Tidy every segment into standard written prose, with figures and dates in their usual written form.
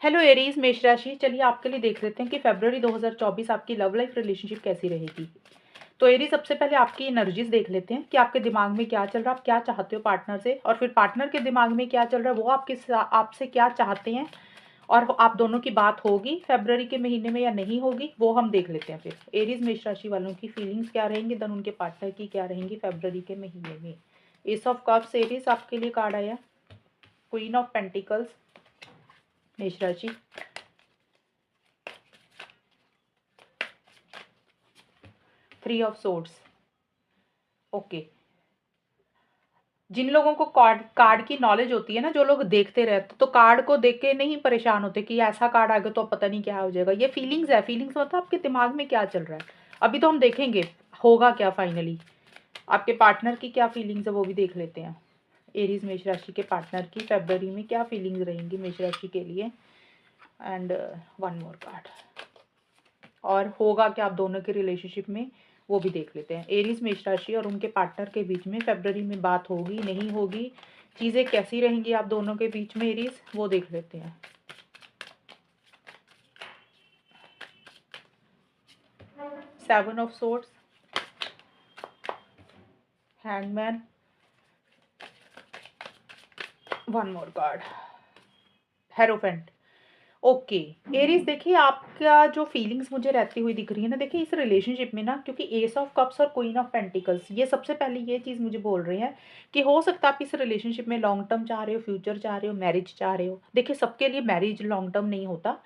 Hello Aries मेष राशि। चलिए आपके लिए देख लेते हैं कि फरवरी 2024 आपकी लव लाइफ रिलेशनशिप कैसी रहेगी। तो एरीज, सबसे पहले आपकी एनर्जीज देख लेते हैं कि आपके दिमाग में क्या चल रहा है, आप क्या चाहते हो पार्टनर से, और फिर पार्टनर के दिमाग में क्या चल रहा है, वो आपसे क्या चाहते हैं, और आप दोनों की बात होगी फरवरी के महीने में या नहीं होगी, वो हम देख लेते हैं। फिर एरीज मेष राशि वालों की फीलिंग्स क्या रहेंगी, देन उनके पार्टनर की क्या रहेंगी फरवरी के महीने में। एस ऑफ कप्स एरीज आपके लिए कार्ड आया, क्वीन ऑफ पेंटिकल्स मेष राशि, थ्री ऑफ सोर्ड्स। ओके, जिन लोगों को कार्ड कार्ड की नॉलेज होती है ना, जो लोग देखते रहते, तो कार्ड को देख के नहीं परेशान होते कि ऐसा कार्ड आ गया तो अब पता नहीं क्या हो जाएगा। ये फीलिंग्स है, फीलिंग्स मतलब आपके दिमाग में क्या चल रहा है। अभी तो हम देखेंगे होगा क्या फाइनली। आपके पार्टनर की क्या फीलिंग्स है वो भी देख लेते हैं। एरीज मेष राशि के पार्टनर की फरवरी में क्या फीलिंग्स रहेंगी मेष राशि के लिए। एंड वन मोर कार्ड, और होगा क्या आप दोनों के रिलेशनशिप में, वो भी देख लेते हैं। एरीज मेष राशि और उनके पार्टनर के बीच में फरवरी में बात होगी नहीं होगी, चीज़ें कैसी रहेंगी आप दोनों के बीच में एरीज, वो देख लेते हैं। Seven of swords, hangman, one more card, hierophant. Okay Aries, देखिए आपका जो फीलिंग्स मुझे रहती हुई दिख रही है ना, देखिए इस रिलेशनशिप में ना, क्योंकि एस ऑफ कप्स और क्वीन ऑफ पेंटिकल्स, ये सबसे पहले ये चीज़ मुझे बोल रही है कि हो सकता है आप इस रिलेशनशिप में लॉन्ग टर्म चाह रहे हो, फ्यूचर चाह रहे हो, मैरिज चाह रहे हो। देखिए सबके लिए मैरिज लॉन्ग टर्म नहीं होता,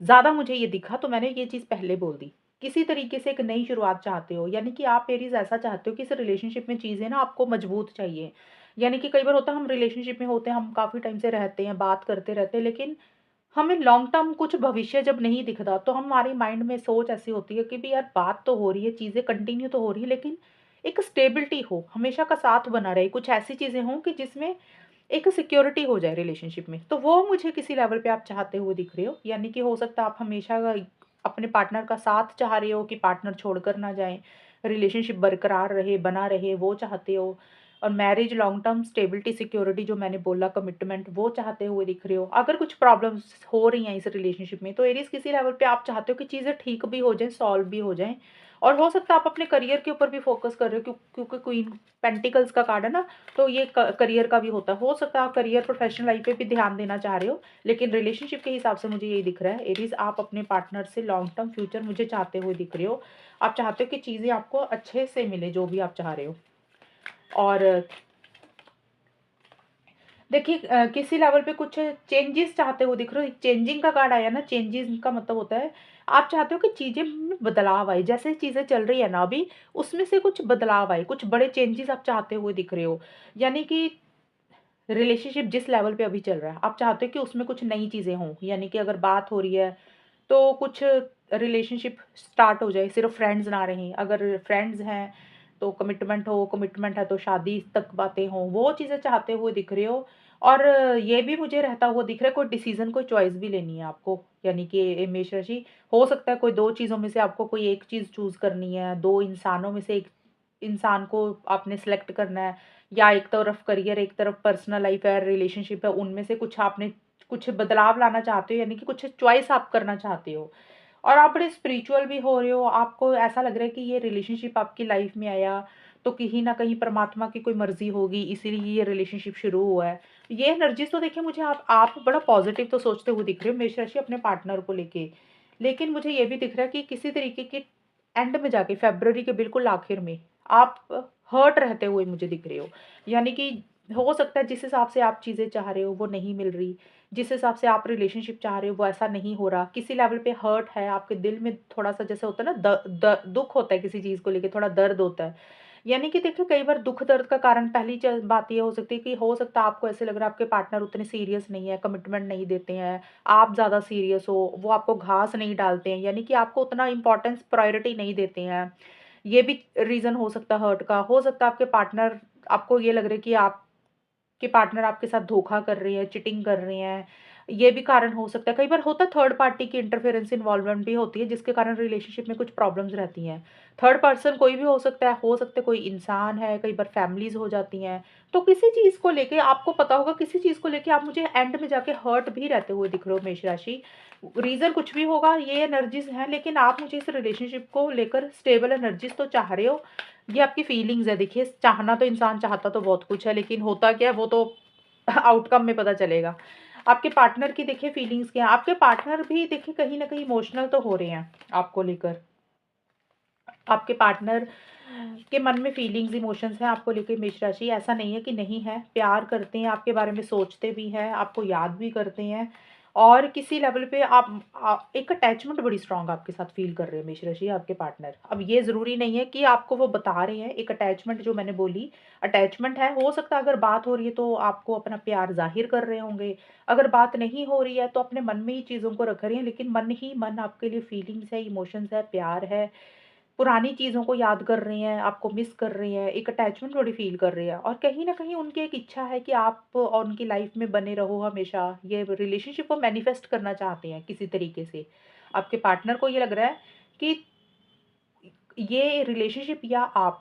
ज़्यादा मुझे ये दिखा तो मैंने ये चीज़ पहले बोल दी। किसी तरीके से एक नई शुरुआत चाहते हो, यानी कि आप एरीज ऐसा चाहते हो कि इस रिलेशनशिप में चीज़ें ना आपको मजबूत चाहिए। यानी कि कई बार होता है हम रिलेशनशिप में होते हैं, हम काफ़ी टाइम से रहते हैं, बात करते रहते हैं, लेकिन हमें लॉन्ग टर्म कुछ भविष्य जब नहीं दिखता, तो हमारे माइंड में सोच ऐसी होती है कि भी यार बात तो हो रही है, चीज़ें कंटिन्यू तो हो रही है, लेकिन एक स्टेबिलिटी हो, हमेशा का साथ बना रहे, कुछ ऐसी चीज़ें हों कि जिसमें एक सिक्योरिटी हो जाए रिलेशनशिप में। तो वो मुझे किसी लेवल पे आप चाहते हुए दिख रहे हो, यानी कि हो सकता है आप हमेशा अपने पार्टनर का साथ चाह रहे हो कि पार्टनर छोड़कर ना जाए, रिलेशनशिप बरकरार रहे, बना रहे, वो चाहते हो। और marriage long term stability security जो मैंने बोला, कमिटमेंट, वो चाहते हुए दिख रहे हो। अगर कुछ प्रॉब्लम्स हो रही हैं इस रिलेशनशिप में, तो एरीज किसी लेवल पे आप चाहते हो कि चीज़ें ठीक भी हो जाएं, सॉल्व भी हो जाएं। और हो सकता है आप अपने करियर के ऊपर भी फोकस कर रहे हो, क्योंकि क्वीन पेंटिकल्स का कार्ड है ना, तो ये करियर का भी होता है। हो सकता है आप करियर प्रोफेशनल लाइफ पे भी ध्यान देना चाह रहे हो, लेकिन रिलेशनशिप के हिसाब से मुझे यही दिख रहा है एरीज, आप अपने पार्टनर से लॉन्ग टर्म फ्यूचर मुझे चाहते हुए दिख रहे हो। आप चाहते हो कि चीज़ें आपको अच्छे से मिले, जो भी आप चाह रहे हो। और देखिए किसी लेवल पे कुछ चेंजेस चाहते हो दिख रहे हो। चेंजिंग का कार्ड आया ना, चेंजेस का मतलब होता है आप चाहते हो कि चीज़ें में बदलाव आए, जैसे चीज़ें चल रही है ना अभी, उसमें से कुछ बदलाव आए, कुछ बड़े चेंजेस आप चाहते हुए दिख रहे हो। यानी कि रिलेशनशिप जिस लेवल पे अभी चल रहा है, आप चाहते हो कि उसमें कुछ नई चीज़ें हों, यानी कि अगर बात हो रही है तो कुछ रिलेशनशिप स्टार्ट हो जाए, सिर्फ फ्रेंड्स ना रहें। अगर फ्रेंड्स हैं तो कमिटमेंट हो, कमिटमेंट है तो शादी तक बातें हों, वो चीज़ें चाहते हुए दिख रहे हो। और ये भी मुझे रहता हुआ दिख रहा है, कोई डिसीजन, कोई चॉइस भी लेनी है आपको, यानी कि मेष राशि, हो सकता है कोई दो चीज़ों में से आपको कोई एक चीज़ चूज करनी है, दो इंसानों में से एक इंसान को आपने सेलेक्ट करना है, या एक तरफ करियर, एक तरफ पर्सनल लाइफ है, रिलेशनशिप है, उनमें से कुछ आपने कुछ बदलाव लाना चाहते हो, यानी कि कुछ चॉइस आप करना चाहते हो। और आप बड़े स्पिरिचुअल भी हो रहे हो, आपको ऐसा लग रहा है कि ये रिलेशनशिप आपकी लाइफ में आया तो कहीं न कहीं परमात्मा की कोई मर्ज़ी होगी, इसीलिए ये रिलेशनशिप शुरू हुआ है। ये एनर्जीज़ तो देखिए मुझे आप बड़ा पॉज़िटिव तो सोचते हुए दिख रहे हो मेष राशि अपने पार्टनर को लेके। लेकिन मुझे ये भी दिख रहा है कि किसी तरीके के एंड में जाके फरवरी के बिल्कुल आखिर में आप हर्ट रहते हुए मुझे दिख रहे हो। यानी कि हो सकता है जिस हिसाब से आप चीज़ें चाह रहे हो वो नहीं मिल रही, जिस हिसाब से आप रिलेशनशिप चाह रहे हो वो ऐसा नहीं हो रहा। किसी लेवल पे हर्ट है, आपके दिल में थोड़ा-सा जैसे होता है ना, द द दुःख होता है किसी चीज़ को लेके, थोड़ा दर्द होता है। यानी कि देखिए कई बार दुःख दर्द का कारण पहली बात ये हो सकती है कि हो सकता है आपको ऐसे लग रहा है आपके पार्टनर उतने सीरियस नहीं है, कमिटमेंट नहीं देते हैं, आप ज़्यादा सीरियस हो, वो आपको घास नहीं डालते हैं, यानी कि आपको उतना इम्पोर्टेंस प्रायोरिटी नहीं देते हैं। ये भी रीज़न हो सकता है हर्ट का। हो सकता है आपके पार्टनर, आपको ये लग रहा है कि आपके पार्टनर आपके साथ धोखा कर रहे हैं, चीटिंग कर रहे हैं, ये भी कारण हो सकता है। कई बार होता है थर्ड पार्टी की इंटरफेरेंस इन्वॉल्वमेंट भी होती है जिसके कारण रिलेशनशिप में कुछ प्रॉब्लम्स रहती हैं। थर्ड पर्सन कोई भी हो सकता है कोई इंसान है, कई बार फैमिलीज़ हो जाती हैं। तो किसी चीज़ को लेके आपको पता होगा, किसी चीज़ को लेके आप मुझे एंड में जाके हर्ट भी रहते हुए दिख रहे हो मेष राशि। रीज़न कुछ भी होगा, ये एनर्जीज़ हैं, लेकिन आप मुझे इस रिलेशनशिप को लेकर स्टेबल एनर्जीज़ तो चाह रहे हो। ये आपकी फीलिंग्स है। देखिए, चाहना तो इंसान चाहता तो बहुत कुछ है, लेकिन होता क्या है वो तो आउटकम में पता चलेगा। आपके पार्टनर की देखिए फीलिंग्स क्या है, आपके पार्टनर भी देखिए कहीं न कहीं इमोशनल तो हो रहे हैं आपको लेकर। आपके पार्टनर के मन में फीलिंग्स, इमोशंस हैं आपको लेके मेष राशि, ऐसा नहीं है कि नहीं है, प्यार करते हैं, आपके बारे में सोचते भी हैं, आपको याद भी करते हैं और किसी लेवल पे एक अटैचमेंट बड़ी स्ट्रॉन्ग आपके साथ फ़ील कर रहे हैं मेष राशि आपके पार्टनर। अब ये ज़रूरी नहीं है कि आपको वो बता रहे हैं, एक अटैचमेंट जो मैंने बोली, अटैचमेंट है, हो सकता है अगर बात हो रही है तो आपको अपना प्यार ज़ाहिर कर रहे होंगे, अगर बात नहीं हो रही है तो अपने मन में ही चीज़ों को रख रहे हैं, लेकिन मन ही मन आपके लिए फीलिंग्स है, इमोशंस है, प्यार है, पुरानी चीज़ों को याद कर रहे हैं, आपको मिस कर रहे हैं, एक अटैचमेंट बड़ी फ़ील कर रहे हैं और कहीं न कहीं उनकी एक इच्छा है कि आप और उनकी लाइफ़ में बने रहो हमेशा। ये रिलेशनशिप को मैनिफेस्ट करना चाहते हैं किसी तरीके से। आपके पार्टनर को ये लग रहा है कि ये रिलेशनशिप या आप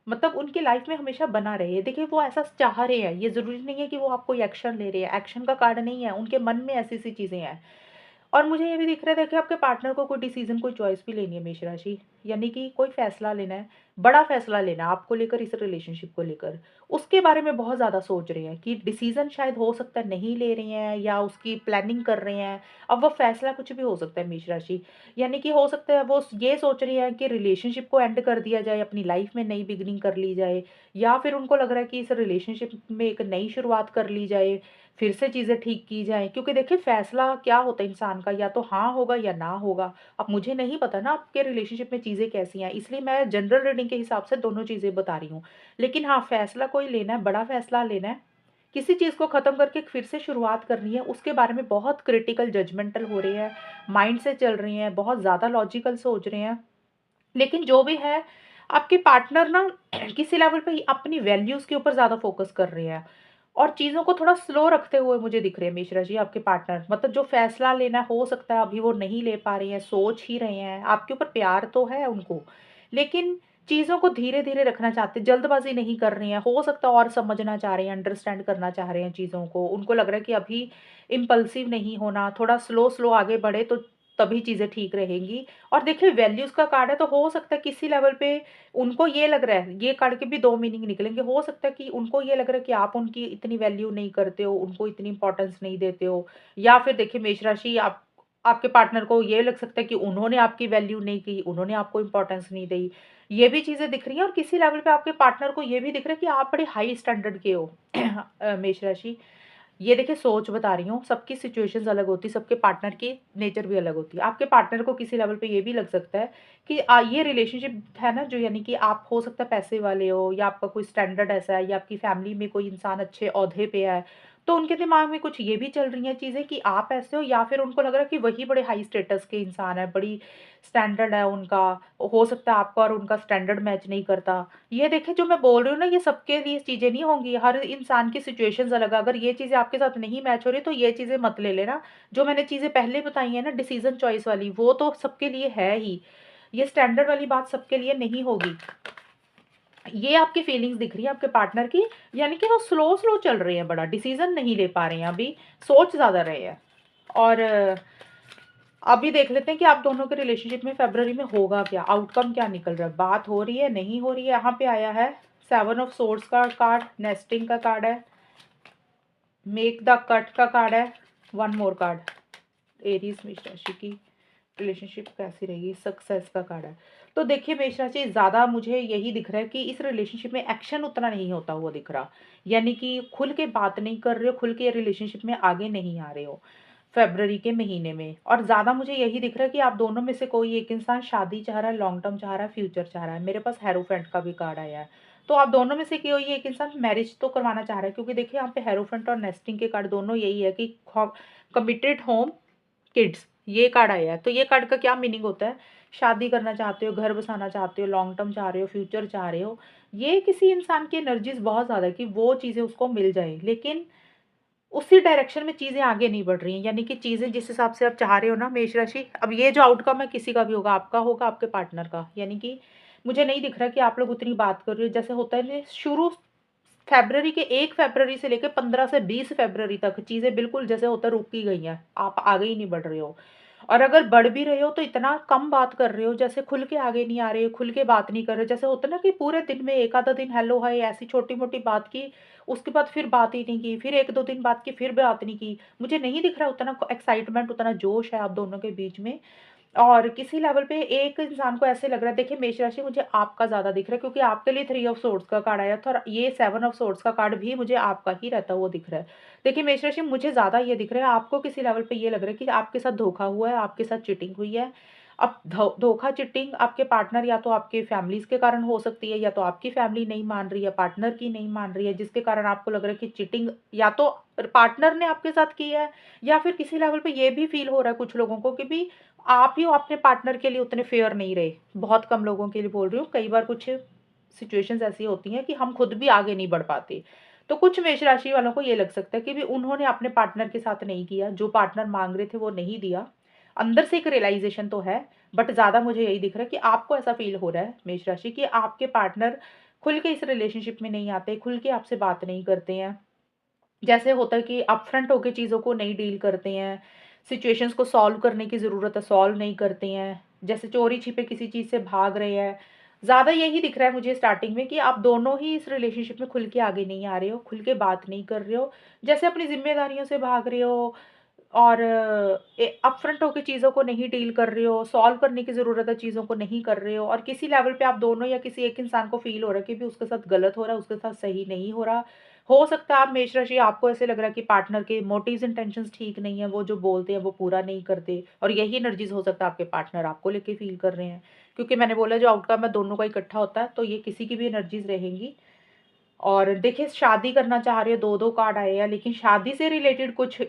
मतलब उनकी लाइफ़ में हमेशा बना रहे। देखिए, वो ऐसा चाह रहे हैं, ये ज़रूरी नहीं है कि वो आप कोई एक्शन ले रहे हैं, एक्शन का कार्ड नहीं है, उनके मन में ऐसी-ऐसी चीज़ें हैं। और मुझे ये भी दिख रहा है, देखिए आपके पार्टनर को कोई डिसीज़न, कोई चॉइस भी लेनी है मेष राशि, यानी कि कोई फ़ैसला लेना है, बड़ा फ़ैसला लेना है आपको लेकर, इस रिलेशनशिप को लेकर। उसके बारे में बहुत ज़्यादा सोच रहे हैं कि डिसीज़न शायद हो सकता है नहीं ले रहे हैं या उसकी प्लानिंग कर रहे हैं। अब वो फ़ैसला कुछ भी हो सकता है मेष राशि, यानी कि हो सकता है वो ये सोच रही हैं कि रिलेशनशिप को एंड कर दिया जाए, अपनी लाइफ़ में नई बिगिनिंग कर ली जाए या फिर उनको लग रहा है कि इस रिलेशनशिप में एक नई शुरुआत कर ली जाए, फिर से चीज़ें ठीक की जाएँ, क्योंकि देखिए फ़ैसला क्या होता है इंसान का, या तो हाँ होगा या ना होगा। अब मुझे नहीं पता ना आपके रिलेशनशिप में चीज़ें कैसी हैं, इसलिए मैं जनरल रीडिंग के हिसाब से दोनों चीज़ें बता रही हूँ। लेकिन हाँ, फ़ैसला कोई लेना है, बड़ा फ़ैसला लेना है, किसी चीज़ को ख़त्म करके फिर से शुरुआत करनी है, उसके बारे में बहुत क्रिटिकल जजमेंटल हो रहे हैं, माइंड से चल रहे हैं, बहुत ज़्यादा लॉजिकल सोच रहे हैं। लेकिन जो भी है, आपके पार्टनर ना किसी लेवल पे अपनी वैल्यूज़ के ऊपर ज़्यादा फ़ोकस कर रहे हैं और चीज़ों को थोड़ा स्लो रखते हुए मुझे दिख रहे हैं मिश्रा जी आपके पार्टनर। मतलब जो फ़ैसला लेना हो सकता है अभी वो नहीं ले पा रहे हैं, सोच ही रहे हैं। आपके ऊपर प्यार तो है उनको, लेकिन चीज़ों को धीरे-धीरे रखना चाहते हैं, जल्दबाज़ी नहीं कर रहे हैं। हो सकता है और समझना चाह रहे हैं, अंडरस्टैंड करना चाह रहे हैं चीज़ों को। उनको लग रहा है कि अभी इम्पल्सिव नहीं होना, थोड़ा स्लो-स्लो आगे बढ़े तो तभी चीज़ें ठीक रहेंगी। और देखिए, वैल्यूज़ का कार्ड है तो हो सकता है किसी लेवल पे उनको ये लग रहा है, ये कार्ड के भी 2 मीनिंग निकलेंगे। हो सकता है कि उनको ये लग रहा है कि आप उनकी इतनी वैल्यू नहीं करते हो, उनको इतनी इम्पोर्टेंस नहीं देते हो, या फिर देखिए मेष राशि, आप आपके पार्टनर को ये लग सकता है कि उन्होंने आपकी वैल्यू नहीं की, उन्होंने आपको इम्पोर्टेंस नहीं दी। ये भी चीज़ें दिख रही हैं और किसी लेवल पे आपके पार्टनर को ये भी दिख रहा है कि आप बड़े हाई स्टैंडर्ड के हो मेष राशि। ये देखिए सोच बता रही हूँ, सबकी सिचुएशंस अलग होती है, सबके पार्टनर की नेचर भी अलग होती है। आपके पार्टनर को किसी लेवल पे ये भी लग सकता है कि ये रिलेशनशिप है ना, जो यानी कि आप हो सकता है पैसे वाले हो या आपका कोई स्टैंडर्ड ऐसा है या आपकी फैमिली में कोई इंसान अच्छे ओहदे पे है, तो उनके दिमाग में कुछ ये भी चल रही हैं चीज़ें कि आप ऐसे हो, या फिर उनको लग रहा है कि वही बड़े हाई स्टेटस के इंसान है, बड़ी स्टैंडर्ड है उनका। हो सकता है आपका और उनका स्टैंडर्ड मैच नहीं करता। ये देखिए जो मैं बोल रही हूँ ना, ये सबके लिए चीज़ें नहीं होंगी, हर इंसान की सिचुएशंस अलग है। अगर ये चीज़ें आपके साथ नहीं मैच हो रही तो ये चीज़ें मत ले लेना। जो मैंने चीज़ें पहले बताई हैं ना डिसीज़न चॉइस वाली, वो तो सबके लिए है ही। ये स्टैंडर्ड वाली बात सबके लिए नहीं होगी। ये आपकी फीलिंग्स दिख रही है आपके पार्टनर की, यानी कि वो स्लो-स्लो चल रहे हैं, बड़ा डिसीज़न नहीं ले पा रहे हैं अभी, सोच ज़्यादा रहे हैं। और अभी देख लेते हैं कि आप दोनों के रिलेशनशिप में फ़रवरी में होगा क्या? आउटकम क्या निकल रहा है? बात हो रही है, नहीं हो रही है? यहाँ पे आया है 7 ऑफ सोर्ड्स का कार्ड, नेस्टिंग का कार्ड है, मेक द कट का कार्ड है, वन मोर कार्ड, एरीज़ मेष राशि की रिलेशनशिप कैसी रहेगी? सक्सेस का कार्ड है। तो देखिए मेष राशि, ज़्यादा मुझे यही दिख रहा है कि इस रिलेशनशिप में एक्शन उतना नहीं होता हुआ दिख रहा। यानी कि खुल के बात नहीं कर रहे हो, खुल के रिलेशनशिप में आगे नहीं आ रहे हो। फ़रवरी के महीने में, और ज़्यादा मुझे यही दिख रहा है कि आप दोनों में से कोई एक इंसान शादी चाह रहा है, लॉन्ग टर्म चाह रहा है, फ्यूचर चाह रहा है। मेरे पास हेरोफेंट का भी कार्ड आया है। तो आप दोनों में से कोई एक इंसान मैरिज तो करवाना चाह रहा है, क्योंकि देखिए यहाँ पे हेरोफेंट और नेस्टिंग के कार्ड दोनों यही है कि कमिटेड होम, किड्स, ये कार्ड आया है। तो ये कार्ड का क्या मीनिंग होता है? शादी करना चाहते हो, घर बसाना चाहते हो, लॉन्ग टर्म चाह रहे हो, फ्यूचर चाह रहे हो। ये किसी इंसान की एनर्जीज़ बहुत ज़्यादा है कि वो चीज़ें उसको मिल जाए। लेकिन उसी डायरेक्शन में चीज़ें आगे नहीं बढ़ रही हैं। यानी कि चीज़ें जिस हिसाब से आप चाह रहे हो ना मेष राशि, अब ये जो आउटकम है किसी का भी होगा, आपका होगा, आपके पार्टनर का। यानी कि मुझे नहीं दिख रहा कि आप लोग उतनी बात कर रहे हो। जैसे होता है ना, शुरू फ़रवरी के 1 फ़रवरी से लेके 15 से 20 फ़रवरी तक चीज़ें बिल्कुल जैसे होता है रुक ही गई हैं। आप आगे ही नहीं बढ़ रहे हो। और अगर बढ़ भी रहे हो तो इतना कम बात कर रहे हो, जैसे खुल के आगे नहीं आ रहे हो, खुल के बात नहीं कर रहे हो। जैसे होता है ना कि पूरे दिन में 1 आधा दिन हेलो हाय ऐसी छोटी-मोटी बात की, उसके बाद फिर बात ही नहीं की, फिर 1-2 दिन बात की, फिर बात नहीं की। मुझे नहीं दिख रहा उतना एक्साइटमेंट, उतना जोश है आप दोनों के बीच में। और किसी लेवल पे एक इंसान को ऐसे लग रहा है, देखिए मेष राशि मुझे आपका ज़्यादा दिख रहा है क्योंकि आपके लिए 3 ऑफ सोर्ड्स का कार्ड आया था और ये 7 ऑफ सोर्ड्स का कार्ड भी मुझे आपका ही रहता हुआ दिख रहा है। देखिए मेष राशि मुझे ज़्यादा ये दिख रहा है, आपको किसी लेवल पे ये लग रहा है कि आपके साथ धोखा हुआ है, आपके साथ चीटिंग हुई है। अब धोखा चीटिंग आपके पार्टनर या तो आपके फैमिलीज़ के कारण हो सकती है, या तो आपकी फैमिली नहीं मान रही है, पार्टनर की नहीं मान रही है, जिसके कारण आपको लग रहा है कि चीटिंग या तो पार्टनर ने आपके साथ की है, या फिर किसी लेवल पे ये भी फ़ील हो रहा है कुछ लोगों को कि भी आप ही अपने पार्टनर के लिए उतने फेयर नहीं रहे। बहुत कम लोगों के लिए बोल रही हूँ, कई बार कुछ सिचुएशंस ऐसी होती हैं कि हम खुद भी आगे नहीं बढ़ पाते। तो कुछ मेष राशि वालों को ये लग सकता है कि भी उन्होंने अपने पार्टनर के साथ नहीं किया, जो पार्टनर माँग रहे थे वो नहीं दिया। अंदर से एक रियलाइज़ेशन तो है, बट ज़्यादा मुझे यही दिख रहा है कि आपको ऐसा फ़ील हो रहा है मेष राशि कि आपके पार्टनर खुल के इस रिलेशनशिप में नहीं आते, खुल के आपसे बात नहीं करते हैं। जैसे होता है कि अपफ्रंट होके चीज़ों को नहीं डील करते हैं, सिचुएशंस को सॉल्व करने की ज़रूरत है, सॉल्व नहीं करते हैं, जैसे चोरी-छिपे किसी चीज़ से भाग रहे हैं। ज़्यादा यही दिख रहा है मुझे स्टार्टिंग में कि आप दोनों ही इस रिलेशनशिप में खुल के आगे नहीं आ रहे हो, खुल के बात नहीं कर रहे हो, जैसे अपनी ज़िम्मेदारियों से भाग रहे हो और अपफ्रंट होके चीज़ों को नहीं डील कर रहे हो, सॉल्व करने की ज़रूरत है चीज़ों को नहीं कर रहे हो, और किसी लेवल पे आप दोनों या किसी एक इंसान को फ़ील हो रहा है कि भी उसके साथ गलत हो रहा है, उसके साथ सही नहीं हो रहा। हो सकता है आप मेष राशि आपको ऐसे लग रहा है कि पार्टनर के मोटिव्स इंटेंशंस ठीक नहीं है, वो जो बोलते हैं वो पूरा नहीं करते, और यही एनर्जीज़ हो सकता है आपके पार्टनर आपको लेके फ़ील कर रहे हैं। क्योंकि मैंने बोला जो आउटकम है दोनों का इकट्ठा होता है, तो ये किसी की भी एनर्जीज़ रहेंगी। और देखिए शादी करना चाह रहे हो, 2-2 कार्ड आए हैं, लेकिन शादी से रिलेटेड कुछ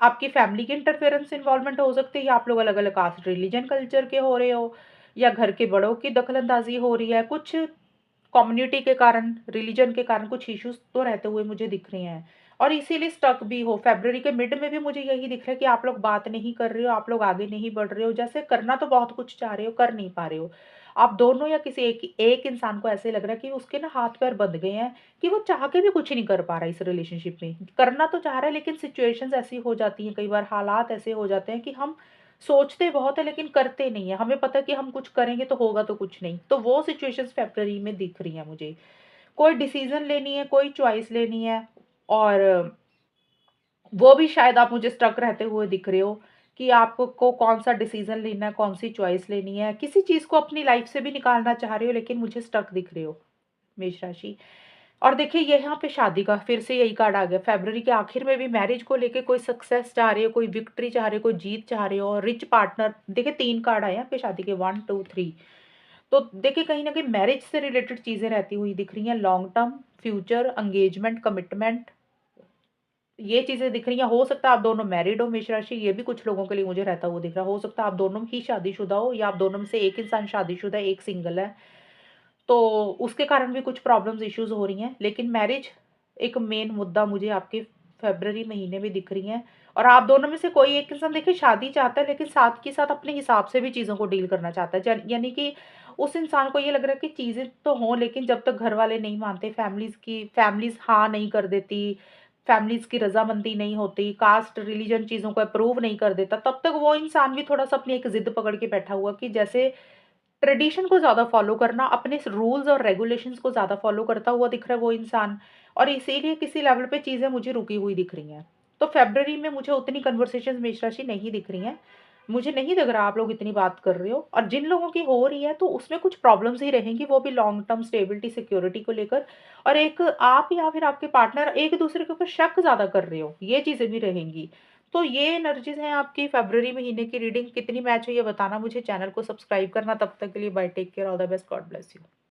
आपकी फैमिली की इंटरफेरेंस इन्वॉल्वमेंट हो सकती है, या आप लोग अलग-अलग कास्ट, रिलीजन, कल्चर के हो रहे हो, या घर के बड़ों की दखल-अंदाज़ी हो रही है। कुछ कम्युनिटी के कारण, रिलीजन के कारण कुछ इश्यूज़ तो रहते हुए मुझे दिख रहे हैं, और इसीलिए स्टक भी हो। फ़रवरी के मिड में भी मुझे यही दिख रहा है कि आप लोग बात नहीं कर रहे हो, आप लोग आगे नहीं बढ़ रहे हो। जैसे करना तो बहुत कुछ चाह रहे हो, कर नहीं पा रहे हो। आप दोनों या किसी एक एक इंसान को ऐसे लग रहा है कि उसके ना हाथ-पैर बँध गए हैं, कि वो चाह के भी कुछ नहीं कर पा रहा है इस रिलेशनशिप में। करना तो चाह रहा है, लेकिन सिचुएशंस ऐसी हो जाती हैं, कई बार हालात ऐसे हो जाते हैं कि हम सोचते बहुत है लेकिन करते नहीं है। हमें पता है कि हम कुछ करेंगे तो होगा तो कुछ नहीं। तो वो सिचुएशंस फ़रवरी में दिख रही हैं मुझे। कोई डिसीज़न लेनी है, कोई चॉइस लेनी है, और वो भी शायद आप मुझे स्टक रहते हुए दिख रहे हो कि आपको कौन-सा डिसीज़न लेना है, कौन-सी चॉइस लेनी है। किसी चीज़ को अपनी लाइफ़ से भी निकालना चाह रहे हो, लेकिन मुझे स्टक दिख रहे हो, मेष राशि। और देखिए ये यहाँ पे शादी का फिर से यही कार्ड आ गया। फ़रवरी के आखिर में भी मैरिज को लेके कोई सक्सेस चाह रहे हो, कोई विक्ट्री चाह रहे हो, कोई जीत चाह रहे हो, और रिच पार्टनर। देखिए 3 कार्ड आए हैं आपके शादी के, 1, 2, 3। तो देखिए कहीं न कहीं मैरिज से रिलेटेड चीज़ें रहती हुई दिख रही हैं, long term, future, engagement, commitment, ये चीज़ें दिख रही हैं। हो सकता है आप दोनों मैरिड हो मेष राशि, ये भी कुछ लोगों के लिए मुझे रहता हुआ दिख रहा है। हो सकता है आप दोनों ही शादीशुदा हो, या आप दोनों में से एक इंसान शादीशुदा है, एक सिंगल है। तो उसके कारण भी कुछ प्रॉब्लम्स, इश्यूज़ हो रही हैं। लेकिन मैरिज एक मेन मुद्दा मुझे आपके फ़रवरी महीने में दिख रही हैं, और आप दोनों में से कोई एक इंसान देखिए शादी चाहता है, लेकिन साथ के साथ अपने हिसाब से भी चीज़ों को डील करना चाहता है। यानी कि उस इंसान को ये लग रहा है कि चीज़ें तो हों, लेकिन जब तक घर वाले नहीं मानते, फैमिलीज़ हाँ नहीं कर देती, फैमिलीज़ की रज़ामंदी नहीं होती, कास्ट, रिलीजन चीज़ों को अप्रूव नहीं कर देता, तब तक वो इंसान भी थोड़ा-सा अपनी एक ज़िद पकड़ के बैठा हुआ कि जैसे ट्रेडिशन को ज़्यादा फ़ॉलो करना, अपने रूल्स और रेगुलेशंस को ज़्यादा फ़ॉलो करता हुआ दिख रहा है वो इंसान, और इसीलिए किसी लेवल पे चीज़ें मुझे रुकी हुई दिख रही हैं। तो फ़रवरी में मुझे उतनी कन्वर्सेशंस मेष राशि नहीं दिख रही हैं। मुझे नहीं लग रहा आप लोग इतनी बात कर रहे हो, और जिन लोगों की हो रही है तो उसमें कुछ प्रॉब्लम्स ही रहेंगी, वो भी लॉन्ग टर्म स्टेबिलिटी, सिक्योरिटी को लेकर, और एक आप या फिर आपके पार्टनर एक-दूसरे के ऊपर शक ज़्यादा कर रहे हो, ये चीज़ें भी रहेंगी। तो ये एनर्जीज़ हैं आपकी फ़रवरी महीने की रीडिंग कितनी मैच हुई है बताना मुझे, चैनल को सब्सक्राइब करना। तब तक के लिए bye, take care, all the best, God bless you.